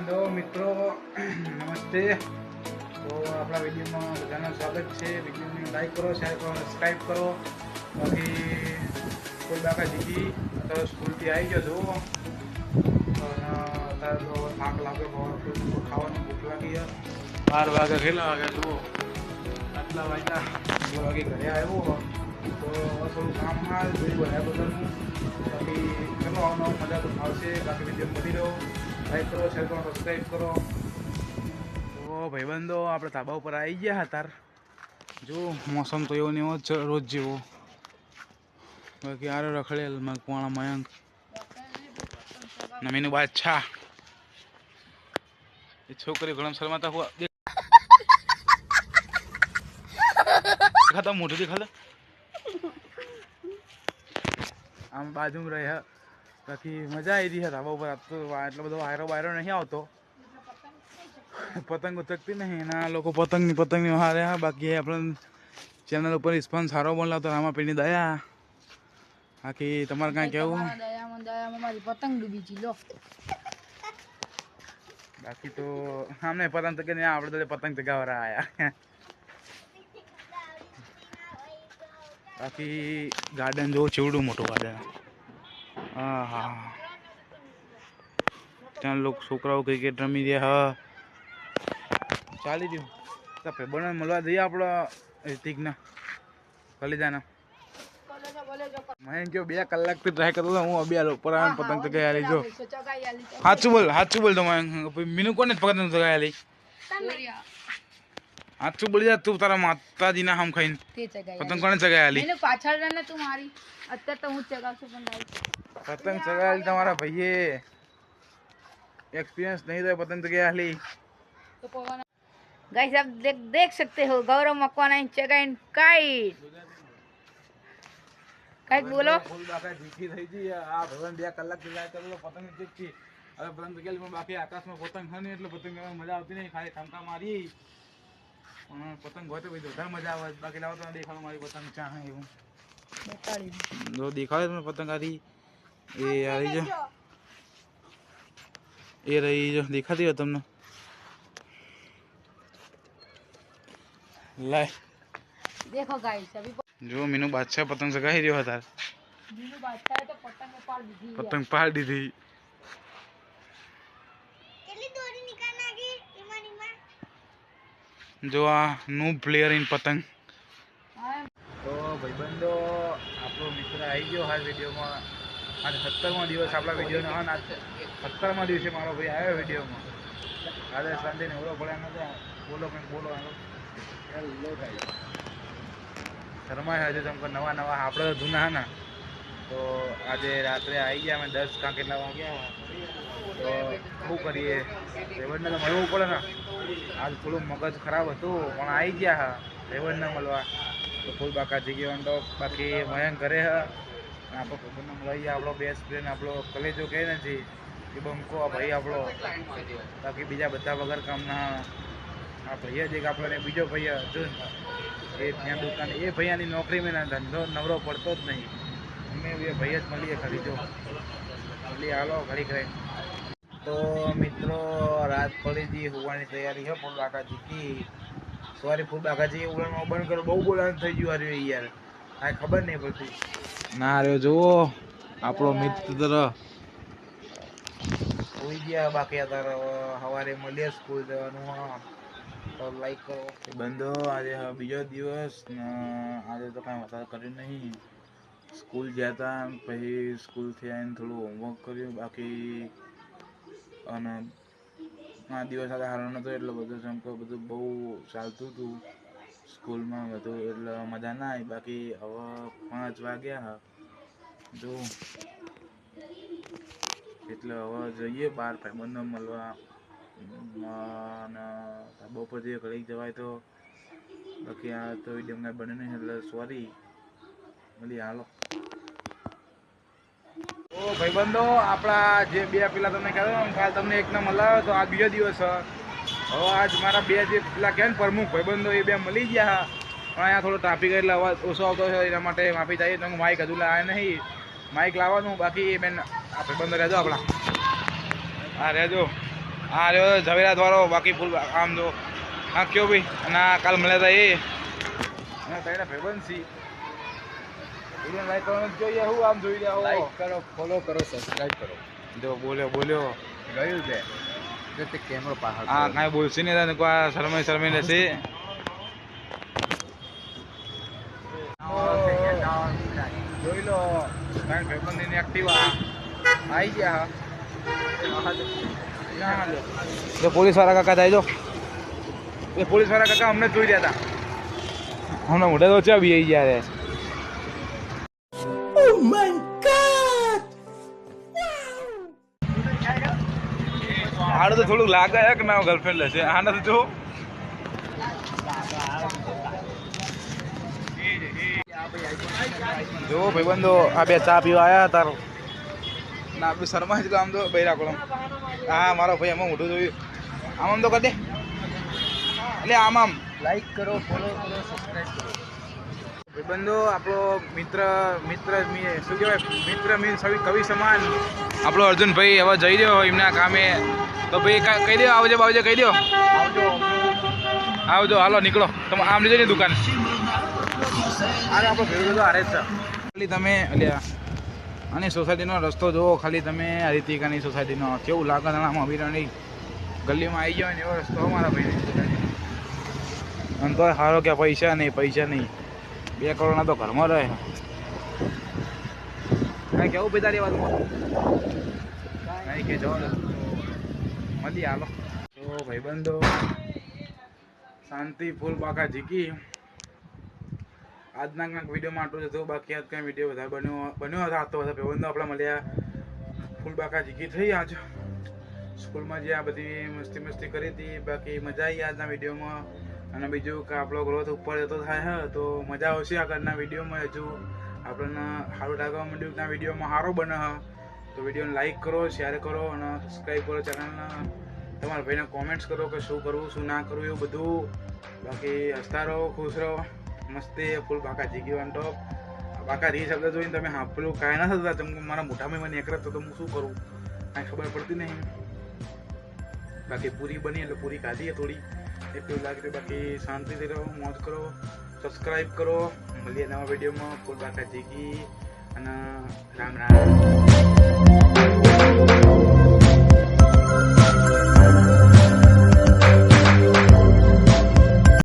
ભાઈબંધો મિત્રો નમસ્તે। તો આપણા વિડીયોમાં બધાનું સ્વાગત છે। વિડીયોને લાઈક કરો, શેર કરો, સબસ્ક્રાઈબ કરો। બાકી કોઈ બાકા જીગી તો સ્કૂલથી આવી ગયો છો અત્યારે તો થાક લાગે, બહુ ખાવાનું ભૂખ લાગી છે। 12 વાગે કેટલા વાગે જુઓ, આટલા વાગ્યા 2 વાગે ઘરે આવ્યો તો થોડું કામમાં જોઈ બધા બધાનું। બાકી ચલો આવવાનો મજા તો આવશે। બાકી વિડીયો મળી રહ્યો, લાઈક કરો, શેર કરો, સબસ્ક્રાઈબ કરો। તો ભાઈબંધો આપણે ધાબા ઉપર આવી ગયા હતા। જો મોસમ તો એવો ને એવો જ રોજ જેવો। બાકી આરો રખડેલ મગવાણા મયંક નમીનું બાદશાહ એ છોકરી ઘણા શરમાતા હુआ દેખાતા મોઢું દેખાતા આમ બાજુમાં રહે। બાકી મજા આવી રહી છે ધાબા ઉપર। તો એટલો બધો વાયરો બાયરો નહીં આવતો, પતંગ ઉચકતી નહીં એના લોકો પતંગની હારે। બાકી આપણે ચેનલ ઉપર રિસ્પોન્સ સારો બોલાવ તો રામાપીરની દયા। બાકી તમારે કાંઈ કેવું? દયામાં મારી પતંગ ડૂબી ગઈ લો। બાકી તો આમને પતંગ ચગે નહીં, આપણે તો પતંગ ચગાવવા આવ્યા। બાકી ગાર્ડન જોવું ચેવડું મોટું ગાર્ડન। હા હા, ત્યાં લોકો છોકરાઓ ક્રિકેટ રમી રહ્યા। ચાલી રહ્યું તો ભાઈબંધો મળવા જઈએ આપણે ઋતિકના કલેજાના। મેં કહ્યું 2 કલાકથી ટ્રાય કરતો હતો હું, અબી ઉપર આવે પતંગ ચગાવી આલી। જો સાચું બોલ તો મીનુ કોને પતંગ ચગાવી આલી? સાચું બોલી જા તું, તારા માતાજીના હમ ખાઈને પતંગ કોને ચગાવી આલી? પાછળ રહે ને તું મારી, અત્યારે તો હું જ ચગાવશું પણ પતંગ ચગાવી તમારા ભાઈએ एक्सपीरियंस नहीं तो पतंग चगावी आली। गाइस आप देख सकते हो गौरव मकवाना चगाइन काइट काइट बोलो। फूल बाका जीती થઈ ગઈ આ ભગવાન 2 કલાક થી જાય તો પતંગ ચીકી। હવે પતંગ ચગાવી પણ બાકી આકાશમાં પતંગ છે ને એટલે પતંગ મજા આવતી નહીં, ખાલી ઠમકા મારી પણ પતંગ હોય તો વધારે મજા આવે। બાકી લાવો તો દેખાડો મારી પતંગ ચા હે એવું બતાડી જો દેખાડે તમને પતંગ આરી એ આવી જો એ रही जो दिखाती हो तुमने लाए देखो गाइस अभी जो मीनू बादशाह पतंग चगाई रह्यो था। मीनू बादशाह तो पतंग पाड़ दी थी, पतंग पाड़ दी थी। કેટલી દોરી નીકાળ નાખી ઈમાન ઈમાન जो आ नो प्लेयर इन पतंग। तो भाईबंधो आपलो मित्र आई गयो हाल वीडियो में। आज 17मा दिवस आपला वीडियो नो आज 17मा दिवसे मारो भाई आयो वीडियो में। आज संडे ने ओलो પડ્યા નતો, બોલો કંઈક બોલો આનો હેલો ગાઈસ શર્મા है जो तुमको नवा नवा આપણે જૂના है ना। तो आज रात्रे आई गया मैं 10 का કેટલા વાગ્યા तो શું કરીએ રેવણને તો મળવું પડે ને। આજ થોડું મગજ ખરાબ હતું પણ આવી ગયા હા રેવણને મળવા તો ફૂલ બાકા જગ્યા તો બાકી મયંક ઘરે હ આપણો ખબરને મળાઈએ આપણો બેસ્ટ ફ્રેન્ડ આપણો કલેજો કહે નથી એ બંકો આ ભાઈ આપણો। બાકી બીજા બધા વગર કામના આ ભાઈ જ એક આપણને બીજો ભાઈ અર્જુન એ ત્યાં દુકાન એ ભૈયાની નોકરી મેં ધંધો નવરો પડતો જ નહીં। અમે એ ભાઈ જ મળીએ ખરી જો મળીએ હાલો ઘડી કરે। तो मित्रों रात पड़ी थी होवानी तैयारी है फूल बाका जी की। सॉरी फूल बाका जी उड़ान बंद करो, बहु बोलान થઈ ગયું આ યાર આ ખબર નહીં પડતી ના રહ્યો। જો આપણો મિત્ર હોઈ ગયા બાકી અત્યારે સવારે મળીએ સ્કૂલ જવાનું તો લાઈક કરો બંધો। આજે બીજો દિવસ આજે તો કાંઈ વધારે કર્યું નહીં, સ્કૂલ ગયા હતા પછી સ્કૂલથી આવીને થોડું હોમવર્ક કર્યું। બાકી અને આ દિવસ આજે સારો નહોતો એટલે બધું જેમ કે બધું બહુ ચાલતું હતું સ્કૂલમાં બધું એટલે મજા ના આવી। બાકી હવે 5 વાગ્યા જો એટલે હવે જઈએ બહાર ભાઈબંધો મળવા અને ધાબા ઉપર જઈએ ઘડીક જવાય તો। બાકી આ તો વિડીયો કાંઈ બને નહીં એટલે સોરી મળીએ હાલો। તો ભાઈબંધો આપણા જે 2 પેલા તમને કહેતા કાલ તમને એકને મળાવ્યો તો આ બીજો દિવસ હવે આજ મારા 2 જે પેલા કહે ને પ્રમુખ ભાઈબંધો એ 2 મળી ગયા પણ અહીંયા થોડો ટ્રાફિક એટલે અવાજ ઓછો આવતો છે એના માટે માફી ચાહીએ। તો માઇક હજુ લાવ્યા નહીં, માઇક લાવવાનું બાકી બેન આ ભાઈબંધો રહેજો આપણા। હા રહેજો હા રહ્યો ઝવેરાત વાળો બાકી ફૂલ આમ જો હા કયો ભાઈ અને આ કાલ મળ્યા હતા એ અને તારા ભાઈબંધ સી વિડીયો લાઈક કરવાનું જોઈએ હું આમ જોઈ રહ્યા લાઈક કરો, ફોલો કરો, સબસ્ક્રાઇબ કરો. જો બોલ્યો ગયું છે તો તે કેમેરો પાછળ હા કરો. કાંઈ બોલશે નહીં તને કોઈ શરમાઈ લેશે જોઈ લો તારા ભાઈબંધની એક્ટિવા આવી ગયા જો પોલીસ વાળા કાકા થાય જો એ પોલીસ વાળા કાકા અમને જ જોઈ રહ્યા હતા હમણાં મોઢે તો ચા બી આવી ગયા રે આને તો થોડુંક લાગે છે કે ના ગર્લફ્રેન્ડ લેશે આને તો જો જો ભાઈબંધો આ બે ચા પીવા આવ્યા તારો ના આપણે શર્મા જ આમ તો બૈરા કોળમ હા મારો ભાઈ એમાં મોઢું જોયું આમ તો કરી દે એટલે આમ લાઈક કરો, ફોલો કરો, સબસ્ક્રાઇબ કરો. ભાઈબંધો આપણો મિત્ર શું કહેવાય મિત્ર મીન્સ કવિ સમાન આપણો અર્જુનભાઈ હવે જઈ રહ્યો એમના કામે તો ભાઈ કહી દો આવજો બાવજો કહી દો આવજો હાલો નીકળો તમે આમ લીધો ને દુકાન અરે આપણો ભેગો તો હારે જ છે ખાલી તમે અલ્યા અને સોસાયટીનો રસ્તો જુઓ ખાલી તમે હરિતિકાની સોસાયટીનો કેવું લાગે આમ અભિરાની ગલીમાં આવી ગયો ને એવો રસ્તો અમારા ભાઈને અને તો સારો કે પૈસા નહીં 2 કરોડના તો ઘરમાં રહે કાંઈ કેવું પિતારી વાતમાં કાંઈ કે જવા મળી હાલો તો ભાઈબંધો શાંતિ ફૂલ બાકા જીકી આજના કંઈક વિડીયોમાં આટલું જ હતું બાકી આજ કંઈ વિડીયો વધારે બન્યો હતો આ તો બધા ભાઈબંધો આપણે મળ્યા ફૂલ બાકા જીકી થઈ આજ સ્કૂલમાં જે આ બધી મસ્તી કરી હતી બાકી મજા આવી આજના વિડીયોમાં અને બીજું કે આપણો ગ્રોથ ઉપર જતો થાય હે તો મજા આવશે આગળના વિડીયોમાં હજુ આપણને સારું લાગવા માંડ્યું કે વિડીયોમાં સારો બને હ તો વિડીયોને લાઈક કરો, શેર કરો અને સબસ્ક્રાઈબ કરો ચેનલને તમારા ભાઈને કોમેન્ટ્સ કરો કે શું કરવું શું ના કરવું એવું બધું બાકી હસતા રહો, ખુશ રહો, મસ્તી ફૂલ બાકા જીગી વન ટોપ બાકા રી શબ્દ જોઈને તમે હા પેલું કાંઈ ના થતા તમે મારા મોઢામાં મને એકરત તો હું શું કરું કાંઈ ખબર પડતી નહીં બાકી પૂરી બની એટલે પૂરી ખાધી થોડી એટલું લાગે બાકી શાંતિથી રહો, મોજ કરો, સબસ્ક્રાઈબ કરો. મળીએ નવા વિડીયોમાં ફૂલ બાકા જીગી અને રામ રામ.